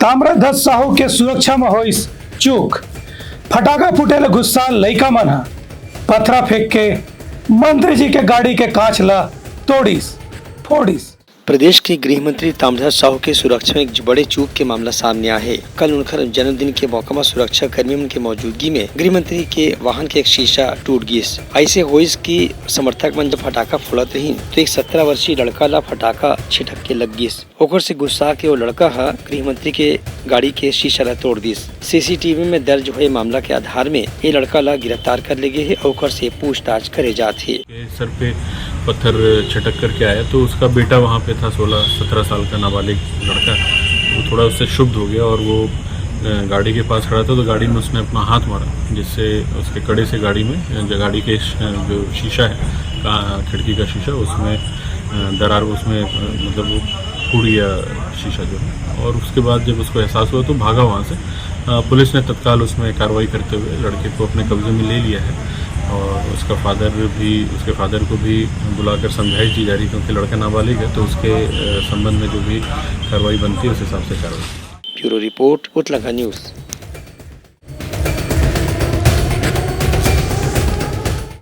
ताम्रध्वज साहू के सुरक्षा में होइस चूक, फटाका फूटेले गुस्सा लइका मन ह, पथरा फेंक के मंत्री जी के गाड़ी के कांच ला तोड़िस फोड़िस। प्रदेश के गृह मंत्री ताम्रध्वज साहू के सुरक्षा में एक बड़े चूक के मामला सामने आया है। कल उनका जन्मदिन के मौका में सुरक्षा कर्मियों की मौजूदगी में गृह मंत्री के वाहन के एक शीशा टूट गयस। ऐसे होइस की समर्थक मन जब फटाका फोड़त रही तो एक 17 वर्षीय लड़का ला फटाका छिटक के लग गयस। ओकर से गुस्सा के वो लड़का गृह मंत्री के गाड़ी के शीशा ला तोड़ दिस। सीसीटीवी में दर्ज हुए मामला के आधार में ये लड़का ला गिरफ्तार कर ले गए है और ओकर से पूछताछ करे जाते है। सर पे पत्थर छिटक करके आया तो उसका बेटा वहाँ पे था, 16-17 साल का नाबालिग लड़का। वो थोड़ा उससे क्षुब्ध हो गया और वो गाड़ी के पास खड़ा था तो गाड़ी में उसने अपना हाथ मारा, जिससे उसके कड़े से गाड़ी में जो गाड़ी के जो शीशा है, खिड़की का शीशा, उसमें दरार, उसमें मतलब वो फूट गया शीशा जो है। और उसके बाद जब उसको एहसास हुआ तो भागा वहाँ से। पुलिस ने तत्काल उसमें कार्रवाई करते हुए लड़के को अपने कब्जे में ले लिया है और उसके फादर को भी बुलाकर समझाइश दी जा रही है, क्योंकि लड़का नाबालिग है तो उसके संबंध में जो भी कार्रवाई बनती है उस हिसाब से कार्रवाई। ब्यूरो रिपोर्ट, उतलांगा न्यूज़।